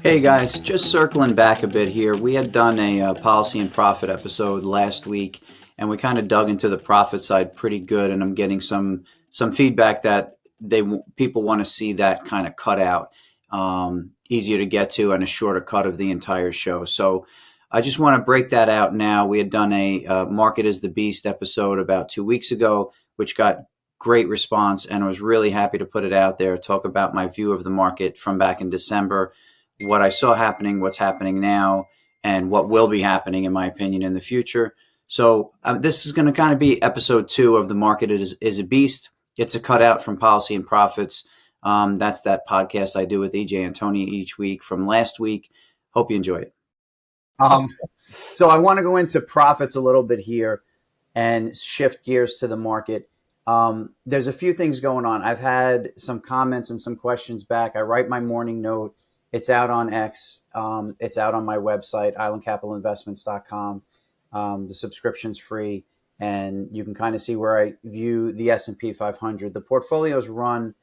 Hey guys, just circling back a bit here. We had done a policy and profit episode last week, and we kind of dug into the profit side pretty good. And I'm getting some feedback that people want to see that kind of cut out, easier to get to, and a shorter cut of the entire show. So I just want to break that out now. We had done a Market is the Beast episode about 2 weeks ago, which got great response, and I was really happy to put it out there. Talk about my view of the market from back in December, what I saw happening, what's happening now, and what will be happening, in my opinion, in the future. So this is going to kind of be episode 2 of The Market is a Beast. It's a cutout from Policy and Profits. That's that podcast I do with EJ and Tony each week from last week. Hope you enjoy it. So I want to go into profits a little bit here and shift gears to the market. There's a few things going on. I've had some comments and some questions back. I write my morning note. It's out on X. It's out on my website, islandcapitalinvestments.com. The subscription's free, and you can kind of see where I view the S&P 500. The portfolio's run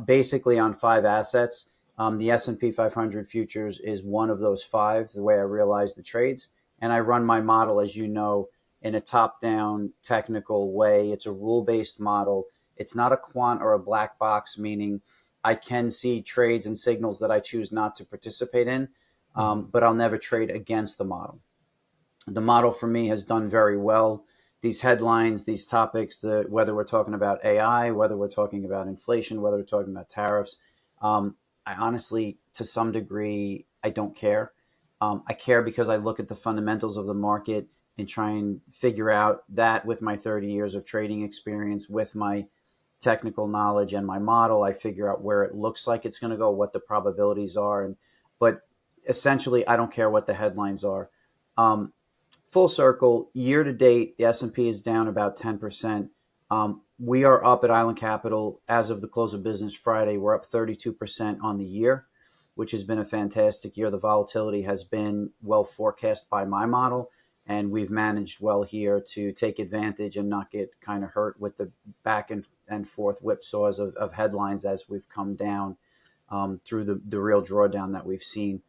basically on 5 assets. The S&P 500 futures is one of those 5, the way I realize the trades. And I run my model, as you know, in a top-down technical way. It's a rule-based model. It's not a quant or a black box, meaning I can see trades and signals that I choose not to participate in, but I'll never trade against the model. The model for me has done very well. These headlines, these topics, whether we're talking about AI, whether we're talking about inflation, whether we're talking about tariffs, I honestly, to some degree, I don't care. I care because I look at the fundamentals of the market and try and figure out that with my 30 years of trading experience, with my technical knowledge and my model, I figure out where it looks like it's going to go, what the probabilities are. But essentially, I don't care what the headlines are. Full circle, year to date, the S&P is down about 10%. We are up at Island Capital as of the close of business Friday. We're up 32% on the year, which has been a fantastic year. The volatility has been well forecast by my model, and we've managed well here to take advantage and not get kind of hurt with the back and forth whipsaws of headlines as we've come down through the real drawdown that we've seen.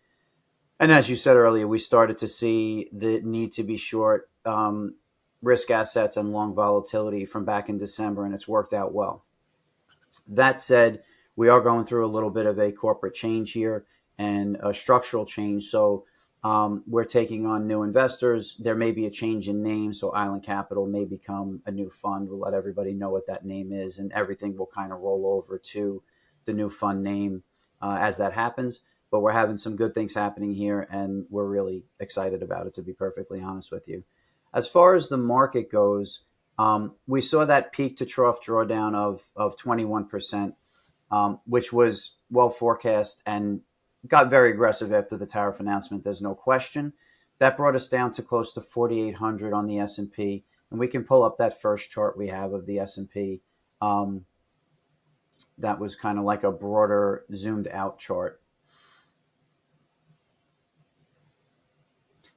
And as you said earlier, we started to see the need to be short risk assets and long volatility from back in December, and it's worked out well. That said, we are going through a little bit of a corporate change here and a structural change. So we're taking on new investors. There may be a change in name. So Island Capital may become a new fund. We'll let everybody know what that name is, and everything will kind of roll over to the new fund name as that happens. But we're having some good things happening here, and we're really excited about it, to be perfectly honest with you. As far as the market goes, we saw that peak to trough drawdown of 21%, which was well forecast and got very aggressive after the tariff announcement. There's no question. That brought us down to close to 4,800 on the S&P, and we can pull up that first chart we have of the S&P. That was kind of like a broader zoomed out chart.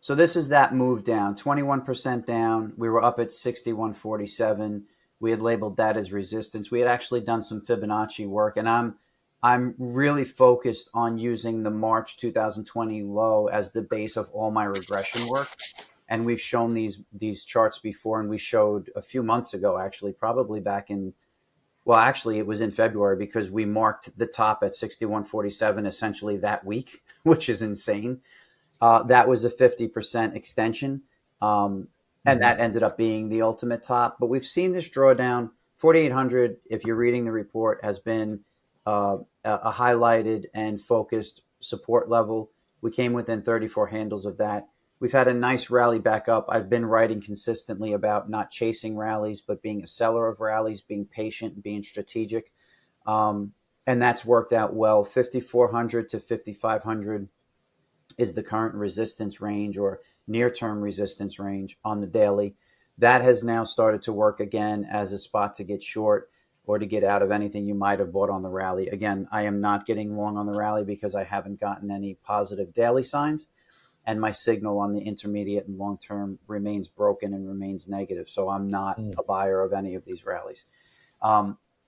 So this is that move down, 21% down. We were up at 61.47. We had labeled that as resistance. We had actually done some Fibonacci work, and I'm really focused on using the March 2020 low as the base of all my regression work. And we've shown these charts before, and we showed a few months ago, actually, probably back in, well, actually it was in February, because we marked the top at 61.47 essentially that week, which is insane. That was a 50% extension, and that ended up being the ultimate top. But we've seen this drawdown. 4,800, if you're reading the report, has been a highlighted and focused support level. We came within 34 handles of that. We've had a nice rally back up. I've been writing consistently about not chasing rallies, but being a seller of rallies, being patient, and being strategic. And that's worked out well. 5,400 to 5,500 is the current resistance range, or near-term resistance range on the daily. That has now started to work again as a spot to get short or to get out of anything you might have bought on the rally. Again, I am not getting long on the rally because I haven't gotten any positive daily signs, and my signal on the intermediate and long term remains broken and remains negative. So I'm not a buyer of any of these rallies.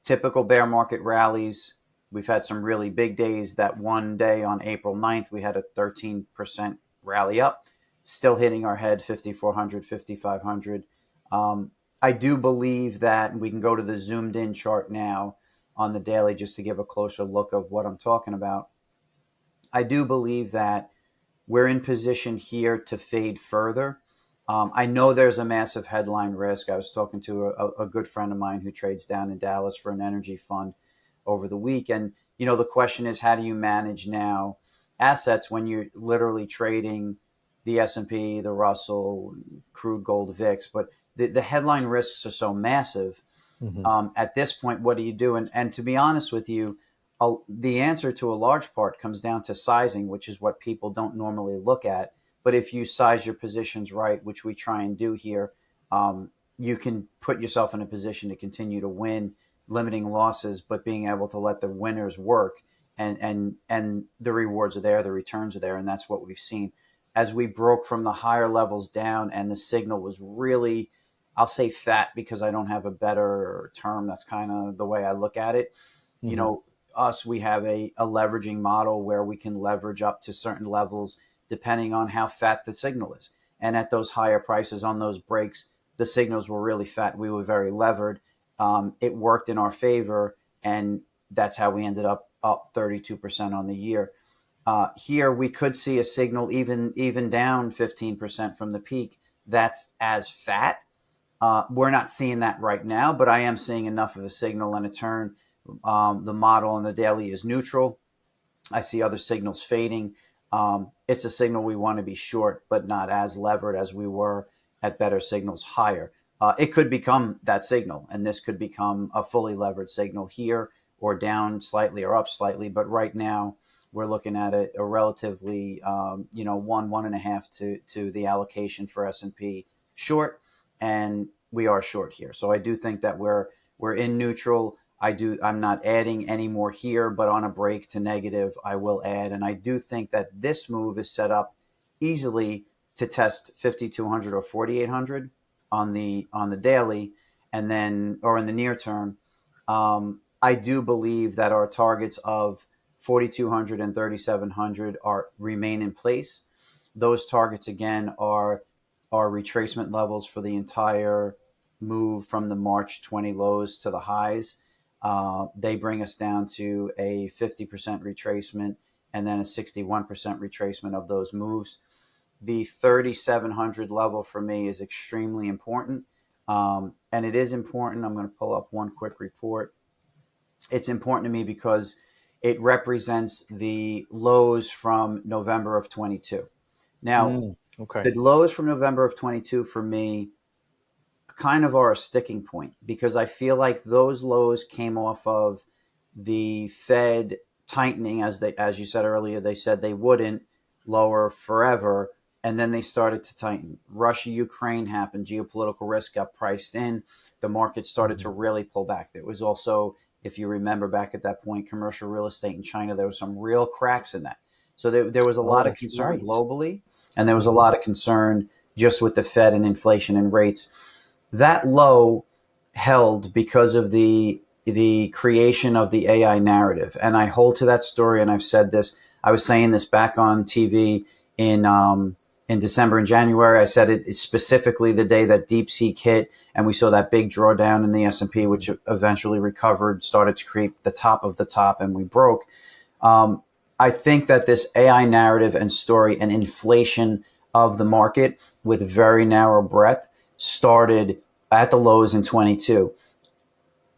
Typical bear market rallies, We've had some really big days. That one day on April 9th, we had a 13% rally up, still hitting our head 5,400, 5,500. I do believe that we can go to the zoomed in chart now on the daily just to give a closer look of what I'm talking about. I do believe that we're in position here to fade further. I know there's a massive headline risk. I was talking to a good friend of mine who trades down in Dallas for an energy fund over the week. And, the question is, how do you manage now assets when you're literally trading the S&P, the Russell, crude gold VIX? But the headline risks are so massive. At this point, what do you do? And to be honest with you, the answer to a large part comes down to sizing, which is what people don't normally look at. But if you size your positions right, which we try and do here, you can put yourself in a position to continue to win, limiting losses, but being able to let the winners work, and the rewards are there, the returns are there, and that's what we've seen. As we broke from the higher levels down, and the signal was really, I'll say fat because I don't have a better term. That's kind of the way I look at it. We have a leveraging model where we can leverage up to certain levels depending on how fat the signal is. And at those higher prices on those breaks, the signals were really fat. We were very levered. It worked in our favor, and that's how we ended up 32% on the year. Here we could see a signal even down 15% from the peak. That's as fat. We're not seeing that right now, but I am seeing enough of a signal and a turn. The model on the daily is neutral. I see other signals fading. It's a signal we want to be short, but not as levered as we were at better signals higher. It could become that signal, and this could become a fully levered signal here, or down slightly or up slightly. But right now, we're looking at a relatively, 1.5 to the allocation for S&P short, and we are short here. So I do think that we're in neutral. I'm not adding any more here, but on a break to negative, I will add. And I do think that this move is set up easily to test 5,200 or 4,800 on the daily, and then, or in the near term. I do believe that our targets of 4,200 and 3,700 remain in place. Those targets again are retracement levels for the entire move from the March 20 lows to the highs. They bring us down to a 50% retracement and then a 61% retracement of those moves. The 3,700 level for me is extremely important. And it is important. I'm going to pull up one quick report. It's important to me because it represents the lows from November of 22. Now, the lows from November of 22 for me kind of are a sticking point, because I feel like those lows came off of the Fed tightening, as you said earlier. They said they wouldn't lower forever, and then they started to tighten. Russia, Ukraine happened. Geopolitical risk got priced in. The market started to really pull back. There was also, if you remember back at that point, commercial real estate in China. There was some real cracks in that. So there was a lot of concern globally, and there was a lot of concern just with the Fed and inflation and rates. That low held because of the creation of the AI narrative. And I hold to that story, and I've said this. I was saying this back on TV in December and January. I said it specifically the day that DeepSeek hit, and we saw that big drawdown in the S&P, which eventually recovered, started to create the top of the top, and we broke. I think that this AI narrative and story and inflation of the market with very narrow breadth started at the lows in 22.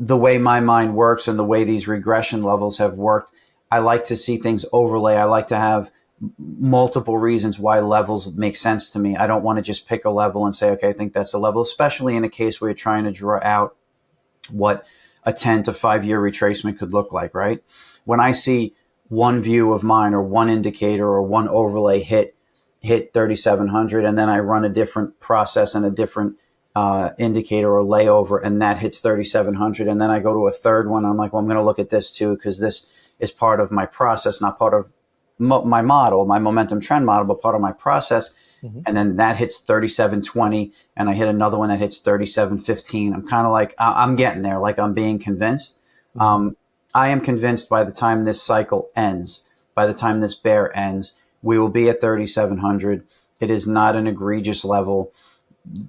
The way my mind works and the way these regression levels have worked, I like to see things overlay. I like to have multiple reasons why levels make sense to me. I don't want to just pick a level and say, okay, I think that's a level, especially in a case where you're trying to draw out what a 10 to 5 year retracement could look like, right? When I see one view of mine or one indicator or one overlay hit 3,700, and then I run a different process and a different indicator or layover, and that hits 3,700, and then I go to a third one. I'm like, well, I'm going to look at this too, because this is part of my process, not part of my model, my momentum trend model, but part of my process. And then that hits 37.20, and I hit another one that hits 37.15. I'm kind of like, I'm getting there, like I'm being convinced. I am convinced by the time this cycle ends, by the time this bear ends, we will be at 3,700. It is not an egregious level.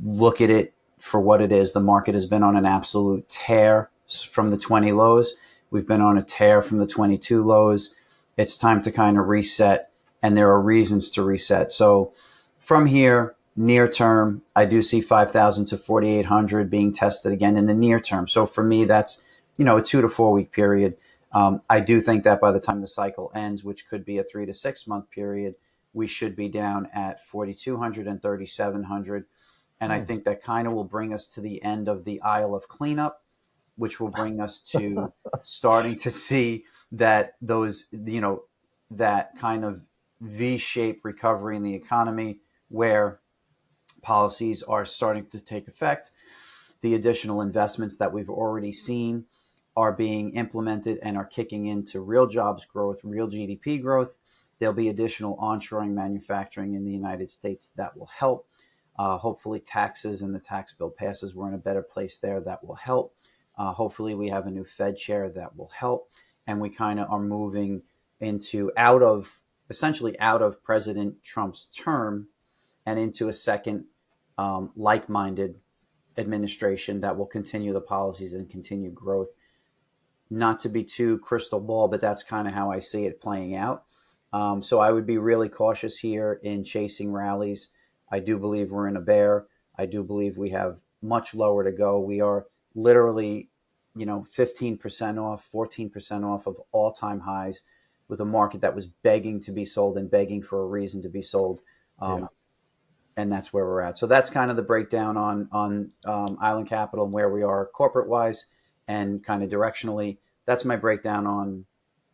Look at it for what it is. The market has been on an absolute tear from the 20 lows. We've been on a tear from the 22 lows. It's time to kind of reset, and there are reasons to reset. So from here, near term, I do see 5,000 to 4,800 being tested again in the near term. So for me, that's, a 2 to 4 week period. I do think that by the time the cycle ends, which could be a 3 to 6 month period, we should be down at 4,200 and 3,700. And I think that kind of will bring us to the end of the aisle of cleanup, which will bring us to starting to see that that kind of V-shaped recovery in the economy where policies are starting to take effect. The additional investments that we've already seen are being implemented and are kicking into real jobs growth, real GDP growth. There'll be additional onshoring manufacturing in the United States that will help. Hopefully taxes and the tax bill passes. We're in a better place there. That will help. Hopefully we have a new Fed chair that will help. And we kind of are moving essentially out of President Trump's term and into a second like-minded administration that will continue the policies and continue growth. Not to be too crystal ball, but that's kind of how I see it playing out. So I would be really cautious here in chasing rallies. I do believe we're in a bear. I do believe we have much lower to go. We are literally, 15% off, 14% off of all-time highs with a market that was begging to be sold and begging for a reason to be sold. And that's where we're at. So that's kind of the breakdown on Island Capital and where we are corporate-wise and kind of directionally. That's my breakdown on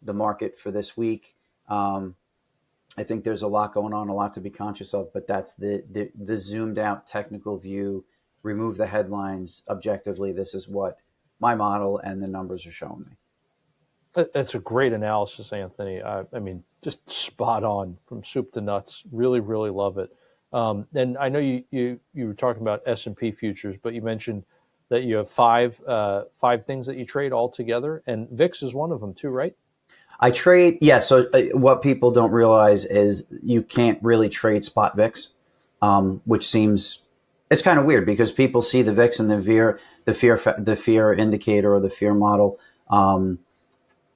the market for this week. I think there's a lot going on, a lot to be conscious of, but that's the zoomed out technical view. Remove the headlines. Objectively, this is what my model and the numbers are showing me. That's a great analysis, Anthony. I mean, just spot on from soup to nuts. Really, really love it. And I know you were talking about S&P futures, but you mentioned that you have five things that you trade all together, and VIX is one of them too, right? I trade, yeah. So what people don't realize is you can't really trade spot VIX, which seems it's kind of weird because people see the VIX and the fear indicator or the fear model, and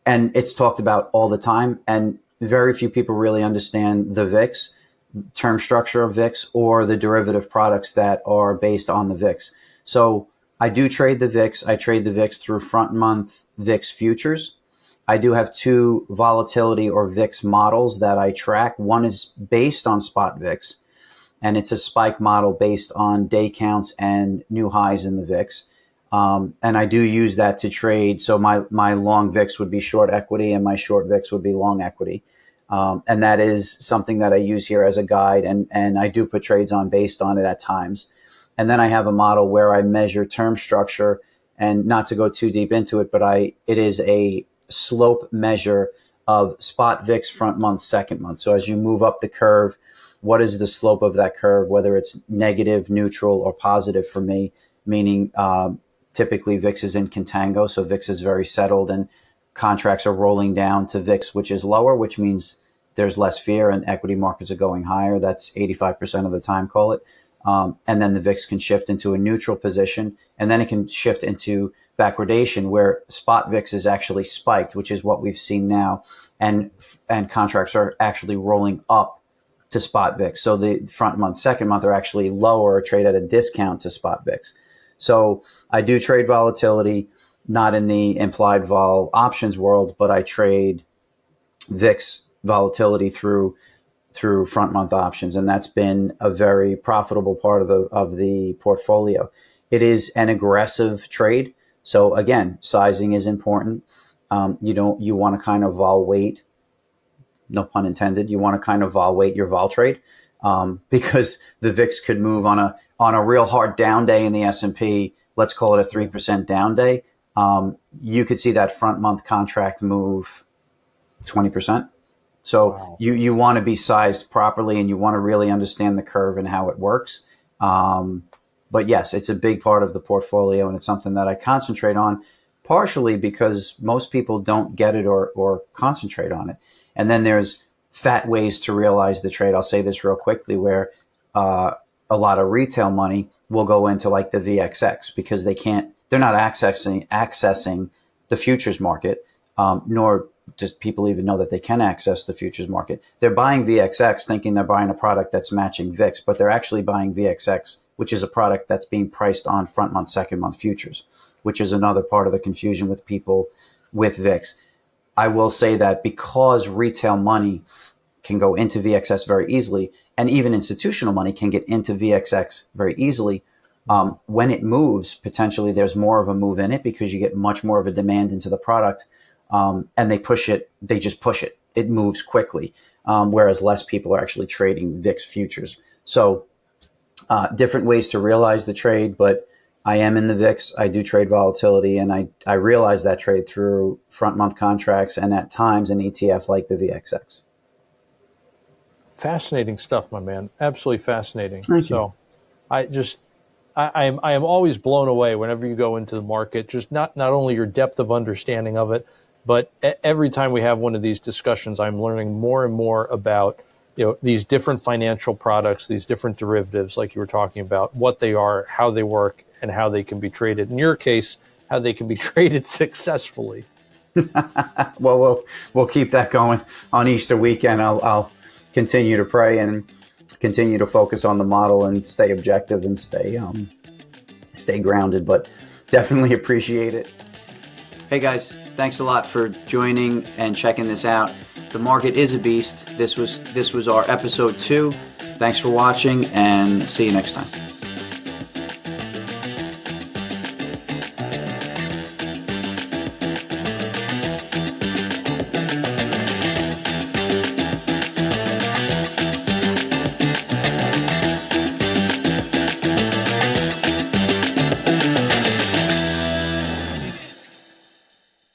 it's talked about all the time, and very few people really understand the VIX, term structure of VIX, or the derivative products that are based on the VIX. So I do trade the VIX. I trade the VIX through front month VIX futures. I do have two volatility or VIX models that I track. One is based on spot VIX, and it's a spike model based on day counts and new highs in the VIX. And I do use that to trade. So my long VIX would be short equity and my short VIX would be long equity. And that is something that I use here as a guide. And I do put trades on based on it at times. And then I have a model where I measure term structure, and not to go too deep into it, but it is a slope measure of spot VIX front month, second month. So as you move up the curve, what is the slope of that curve, whether it's negative, neutral, or positive for me, meaning typically VIX is in contango. So VIX is very settled and contracts are rolling down to VIX, which is lower, which means there's less fear and equity markets are going higher. That's 85% of the time, call it. And then the VIX can shift into a neutral position, and then it can shift into backwardation where spot VIX is actually spiked, which is what we've seen now. And contracts are actually rolling up to spot VIX. So the front month, second month are actually lower or trade at a discount to spot VIX. So I do trade volatility, not in the implied vol options world, but I trade VIX volatility through front month options. And that's been a very profitable part of the portfolio. It is an aggressive trade. So again, sizing is important. You want to kind of vol weight, no pun intended. You want to kind of vol weight your vol trade, because the VIX could move on a real hard down day in the S&P. Let's call it a 3% down day. You could see that front month contract move 20%. So wow. You want to be sized properly, and you want to really understand the curve and how it works. But yes, it's a big part of the portfolio, and it's something that I concentrate on. partially because most people don't get it or concentrate on it. And then there's fat ways to realize the trade. I'll say this real quickly, where a lot of retail money will go into like the VXX because they're not accessing the futures market, nor does people even know that they can access the futures market. They're buying VXX thinking they're buying a product that's matching VIX, but they're actually buying VXX, which is a product that's being priced on front month, second month futures, which is another part of the confusion with people with VIX. I will say that because retail money can go into VXX very easily, and even institutional money can get into VXX very easily, when it moves, potentially there's more of a move in it because you get much more of a demand into the product, and they just push it. It moves quickly, whereas less people are actually trading VIX futures. So different ways to realize the trade, but I am in the VIX. I do trade volatility, and I realize that trade through front month contracts and at times an ETF like the VXX. Fascinating stuff, my man. Absolutely fascinating. Thank you. So I am always blown away whenever you go into the market, just not only your depth of understanding of it, but every time we have one of these discussions, I'm learning more and more about, these different financial products, these different derivatives, like you were talking about, what they are, how they work, and how they can be traded. In your case, how they can be traded successfully. Well, we'll keep that going on Easter weekend. I'll continue to pray and continue to focus on the model and stay objective and stay grounded, but definitely appreciate it. Hey guys, thanks a lot for joining and checking this out. The market is a beast. This was our episode 2. Thanks for watching, and see you next time.